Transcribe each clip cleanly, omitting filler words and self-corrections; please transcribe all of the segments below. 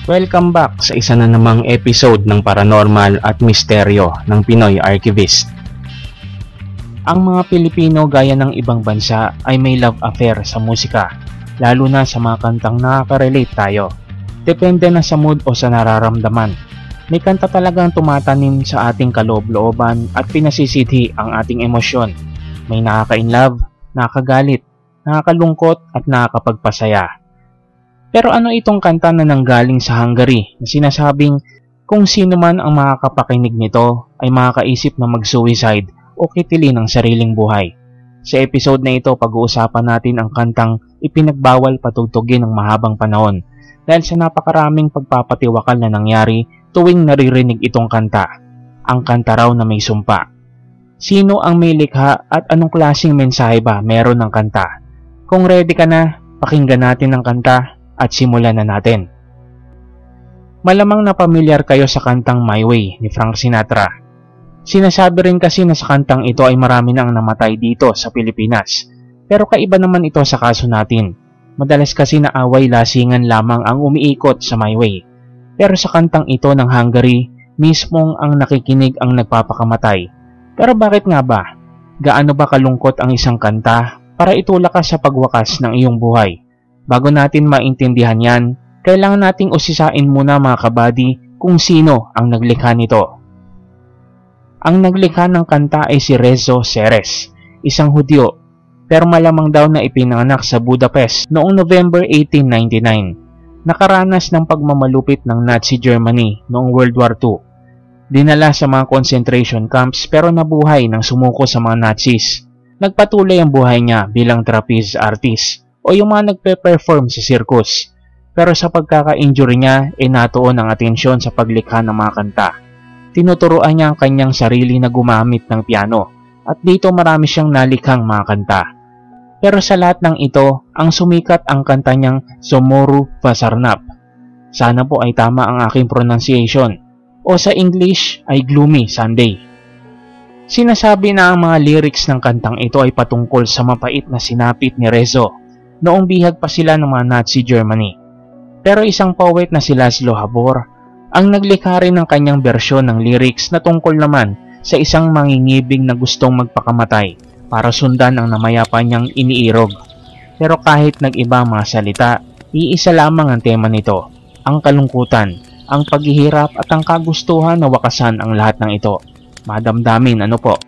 Welcome back sa isa na namang episode ng Paranormal at Misteryo ng Pinoy Archivist. Ang mga Pilipino gaya ng ibang bansa ay may love affair sa musika, lalo na sa mga kantang nakaka-relate tayo. Depende na sa mood o sa nararamdaman. May kanta talagang tumatanim sa ating kaloob-looban at pinasisidhi ang ating emosyon. May nakaka-inlove, nakakagalit, nakakalungkot at nakakapagpasaya. Pero ano itong kanta na nanggaling sa Hungary na sinasabing kung sino man ang makakapakinig nito ay makakaisip na mag-suicide o kitilin ang sariling buhay? Sa episode na ito, pag-uusapan natin ang kantang ipinagbawal patugtugin ng mahabang panahon dahil sa napakaraming pagpapatiwakal na nangyari tuwing naririnig itong kanta. Ang kanta raw na may sumpa. Sino ang may likha at anong klaseng mensahe ba meron ng kanta? Kung ready ka na, pakinggan natin ang kanta at simulan na natin. Malamang na pamilyar kayo sa kantang My Way ni Frank Sinatra. Sinasabi rin kasi na sa kantang ito ay marami nang namatay dito sa Pilipinas. Pero kaiba naman ito sa kaso natin. Madalas kasi na away lasingan lamang ang umiikot sa My Way. Pero sa kantang ito ng Hungary, mismong ang nakikinig ang nagpapakamatay. Pero bakit nga ba? Gaano ba kalungkot ang isang kanta para itulak ka sa pagwakas ng iyong buhay? Bago natin maintindihan yan, kailangan nating usisain muna mga kabady kung sino ang naglikha nito. Ang naglikha ng kanta ay si Rezo Seres, isang Hudyo, pero malamang daw na ipinanganak sa Budapest noong November 1899. Nakaranas ng pagmamalupit ng Nazi Germany noong World War II. Dinala sa mga concentration camps pero nabuhay nang sumuko sa mga Nazis. Nagpatuloy ang buhay niya bilang trapeze artist o yung mga nagpe-perform sa circus. Pero sa pagkaka-injury niya, natuon ang atensyon sa paglikha ng mga kanta. Tinuturuan niya ang kanyang sarili na gumamit ng piano at dito marami siyang nalikhang mga kanta. Pero sa lahat ng ito, ang sumikat ang kanta niyang Zomoru Vasarnap. Sana po ay tama ang aking pronunciation o sa English ay Gloomy Sunday. Sinasabi na ang mga lyrics ng kantang ito ay patungkol sa mapait na sinapit ni Rezo noong bihag pa sila ng mga Nazi Germany. Pero isang poet na si Laszlo Habor ang naglikha rin ng kanyang bersyon ng lyrics na tungkol naman sa isang mangingibig na gustong magpakamatay para sundan ang namayapa niyang iniirog. Pero kahit nag-iba mga salita, iisa lamang ang tema nito, ang kalungkutan, ang paghihirap at ang kagustuhan na wakasan ang lahat ng ito. Madamdamin, ano po?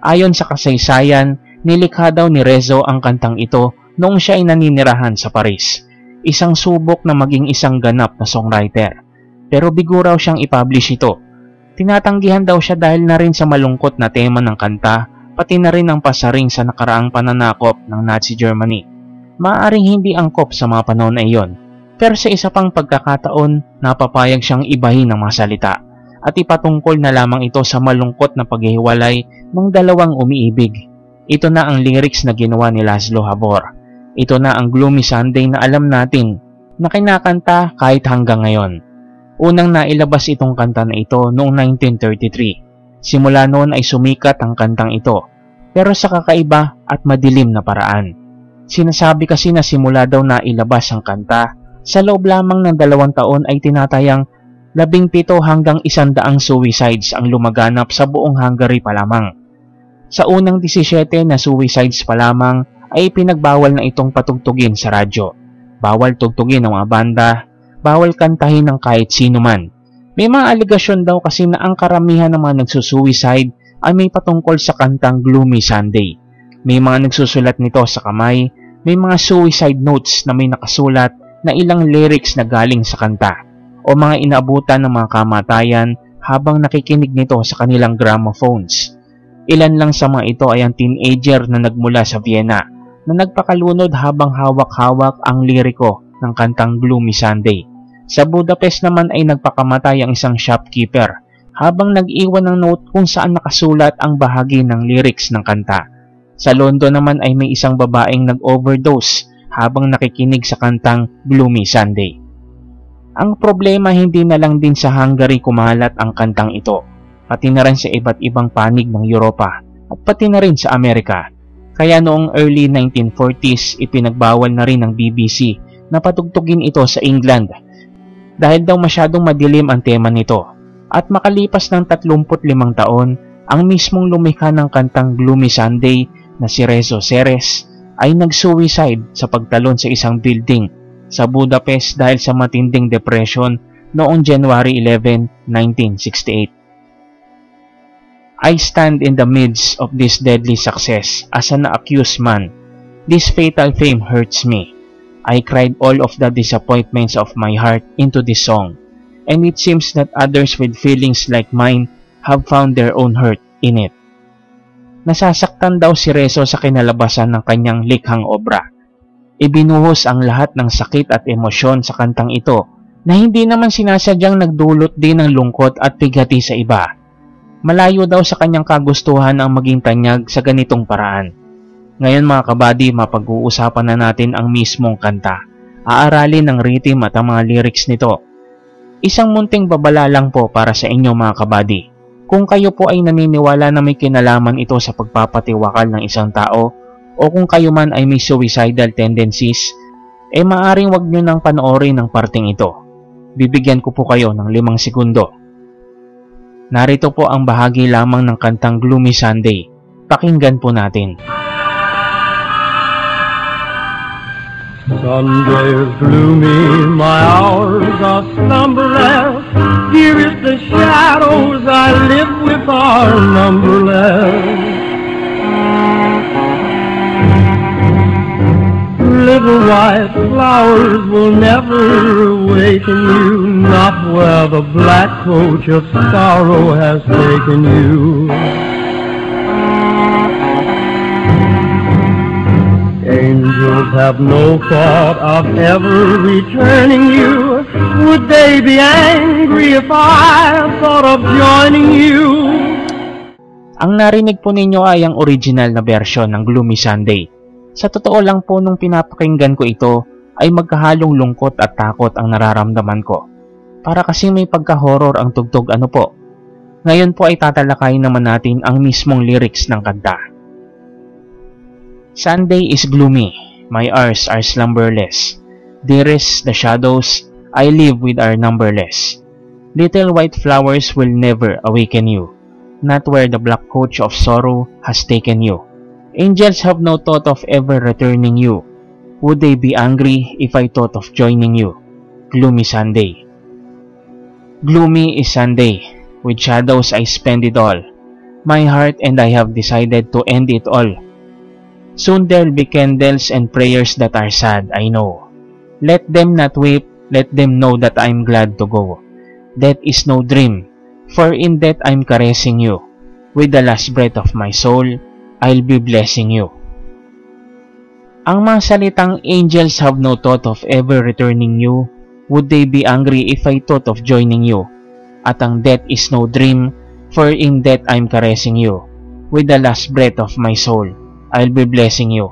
Ayon sa kasaysayan, nilikha daw ni Rezo ang kantang ito noong siya ay naninirahan sa Paris, isang subok na maging isang ganap na songwriter. Pero bigo raw siyang i-publish ito. Tinatanggihan daw siya dahil na rin sa malungkot na tema ng kanta, pati na rin ang pasaring sa nakaraang pananakop ng Nazi Germany. Maaaring hindi angkop sa mga panahon na iyon, pero sa isa pang pagkakataon, napapayag siyang ibahin ng mga salita at ipatungkol na lamang ito sa malungkot na paghihiwalay ng dalawang umiibig. Ito na ang lyrics na ginawa ni Laszlo Habor. Ito na ang Gloomy Sunday na alam natin na kinakanta kahit hanggang ngayon. Unang nailabas itong kanta na ito noong 1933. Simula noon ay sumikat ang kantang ito, pero sa kakaiba at madilim na paraan. Sinasabi kasi na simula daw nailabas ang kanta, sa loob lamang ng 2 taon ay tinatayang 17 hanggang 100 suicides ang lumaganap sa buong Hungary pa lamang. Sa unang 17 na suicides pa lamang ay pinagbawal na itong patugtugin sa radyo. Bawal tugtugin ng mga banda, bawal kantahin ng kahit sino man. May mga aligasyon daw kasi na ang karamihan ng mga nagsusuicide ay may patungkol sa kantang Gloomy Sunday. May mga nagsusulat nito sa kamay, may mga suicide notes na may nakasulat na ilang lyrics na galing sa kanta, o mga inaabutan ng mga kamatayan habang nakikinig nito sa kanilang gramophones. Ilan lang sa mga ito ay ang teenager na nagmula sa Vienna na nagpakalunod habang hawak-hawak ang liriko ng kantang Gloomy Sunday. Sa Budapest naman ay nagpakamatay ang isang shopkeeper habang nag-iwan ng note kung saan nakasulat ang bahagi ng lyrics ng kanta. Sa London naman ay may isang babaeng nag-overdose habang nakikinig sa kantang Gloomy Sunday. Ang problema hindi na lang din sa Hungary kumalat ang kantang ito, pati na rin sa iba't ibang panig ng Europa at pati na rin sa Amerika. Kaya noong early 1940s ipinagbawal na rin ng BBC na patugtugin ito sa England. dahil daw masyadong madilim ang tema nito. At makalipas ng 35 taon, ang mismong lumikha ng kantang Gloomy Sunday na si Rezo Ceres ay nag-suicide sa pagtalon sa isang building sa Budapest dahil sa matinding depression noong January 11, 1968. I stand in the midst of this deadly success as an accused man. This fatal fame hurts me. I cried all of the disappointments of my heart into this song, and it seems that others with feelings like mine have found their own hurt in it. Nasasaktan daw si Rezo sa kinalabasan ng kanyang likhang obra. Ibinuhos ang lahat ng sakit at emosyon sa kantang ito na hindi naman sinasadyang nagdulot din ng lungkot at bigati sa iba. Malayo daw sa kanyang kagustuhan ang maging tanyag sa ganitong paraan. Ngayon mga kabady, mapag-uusapan na natin ang mismong kanta. Aaralin ang rhythm at ang mga lyrics nito. Isang munting babala lang po para sa inyo mga kabady. Kung kayo po ay naniniwala na may kinalaman ito sa pagpapatiwakal ng isang tao, o kung kayo man ay may suicidal tendencies, maaring wag nyo nang panoorin ang parting ito. Bibigyan ko po kayo ng 5 segundo. Narito po ang bahagi lamang ng kantang Gloomy Sunday. Pakinggan po natin. Sunday is gloomy, my hours are slumberless. Dearest, the shadows I live with are numberless. Little white flowers will never awaken you, not where the black coach of sorrow has taken you. Angels have no thought of ever returning you. Would they be angry if I thought of joining you? Ang narinig po ninyo ay ang original na version ng Gloomy Sunday. Sa totoo lang po nung pinapakinggan ko ito ay magkahalong lungkot at takot ang nararamdaman ko. Para kasi may pagka-horror ang tugtog ano po. Ngayon po ay tatalakayin naman natin ang mismong lyrics ng kanta. Sunday is gloomy, my hours are slumberless. Dearest, the shadows I live with are numberless. Little white flowers will never awaken you, not where the black coach of sorrow has taken you. Angels have no thought of ever returning you. Would they be angry if I thought of joining you? Gloomy Sunday. Gloomy is Sunday. With shadows I spend it all. My heart and I have decided to end it all. Soon there'll be candles and prayers that are sad, I know. Let them not weep, let them know that I'm glad to go. Death is no dream, for in death I'm caressing you. With the last breath of my soul, I'll be blessing you. Ang mga salitang angels have no thought of ever returning you. Would they be angry if I thought of joining you? At ang death is no dream, for in death I'm caressing you. With the last breath of my soul, I'll be blessing you.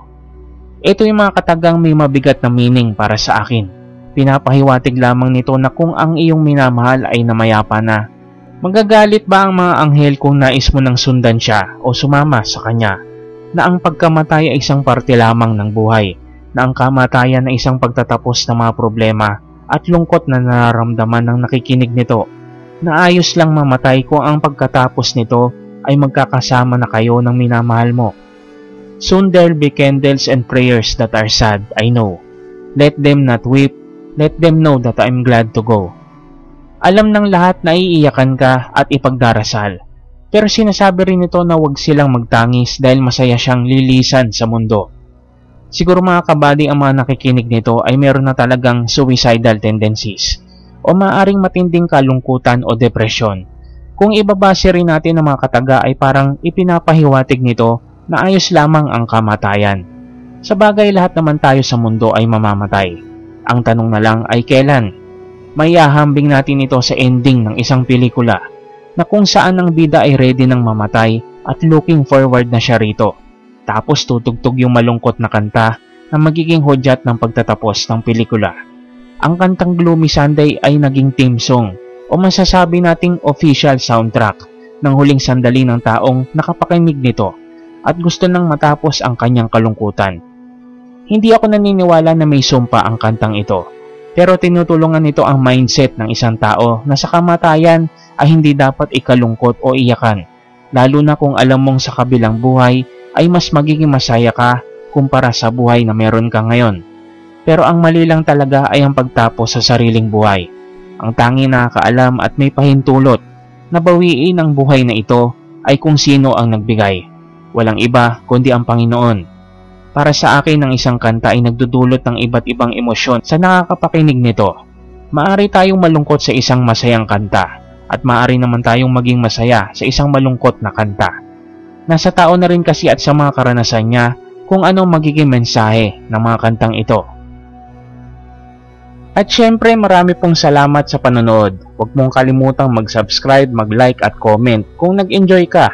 Ito yung mga katagang may mabigat na meaning para sa akin. Pinapahiwatig lamang nito na kung ang iyong minamahal ay namayapa na, magagalit ba ang mga anghel kung nais mo nang sundan siya o sumama sa kanya? Na ang pagkamatay ay isang parte lamang ng buhay, na ang kamatayan ay isang pagtatapos ng mga problema at lungkot na nararamdaman ng nakikinig nito, na ayos lang mamatay kung ang pagkatapos nito ay magkakasama na kayo ng minamahal mo. Soon there'll be candles and prayers that are sad, I know. Let them not weep, let them know that I'm glad to go. Alam ng lahat na iiyakan ka at ipagdarasal. Pero sinasabi rin nito na huwag silang magtangis dahil masaya siyang lilisan sa mundo. Siguro mga kabady ang mga nakikinig nito ay meron na talagang suicidal tendencies o maaaring matinding kalungkutan o depresyon. Kung ibabase rin natin ang mga kataga ay parang ipinapahiwatig nito na ayos lamang ang kamatayan. Sa bagay lahat naman tayo sa mundo ay mamamatay. Ang tanong na lang ay kailan? May ahambing natin ito sa ending ng isang pelikula na kung saan ang bida ay ready ng mamatay at looking forward na siya rito. Tapos tutugtog yung malungkot na kanta na magiging hudyat ng pagtatapos ng pelikula. Ang kantang Gloomy Sunday ay naging theme song o masasabi nating official soundtrack ng huling sandali ng taong nakapakinig nito at gusto nang matapos ang kanyang kalungkutan. Hindi ako naniniwala na may sumpa ang kantang ito. Pero tinutulungan nito ang mindset ng isang tao na sa kamatayan ay hindi dapat ikalungkot o iyakan, lalo na kung alam mong sa kabilang buhay ay mas magiging masaya ka kumpara sa buhay na meron ka ngayon. Pero ang mali lang talaga ay ang pagtapos sa sariling buhay. Ang tanging nakakaalam at may pahintulot na bawiin ang buhay na ito ay kung sino ang nagbigay. Walang iba kundi ang Panginoon. Para sa akin, ang isang kanta ay nagdudulot ng iba't ibang emosyon sa nakakapakinig nito. Maari tayong malungkot sa isang masayang kanta at maari naman tayong maging masaya sa isang malungkot na kanta. Nasa tao na rin kasi at sa mga karanasan niya kung anong magiging mensahe ng mga kantang ito. At syempre, marami pong salamat sa panonood. Huwag mong kalimutang mag-subscribe, mag-like at comment kung nag-enjoy ka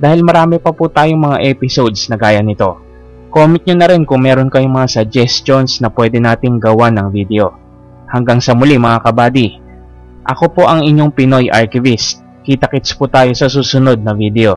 dahil marami pa po tayong mga episodes na gaya nito. Comment nyo na rin kung meron kayong mga suggestions na pwede nating gawa ng video. Hanggang sa muli mga kabady. Ako po ang inyong Pinoy Archivist. Kita-kits po tayo sa susunod na video.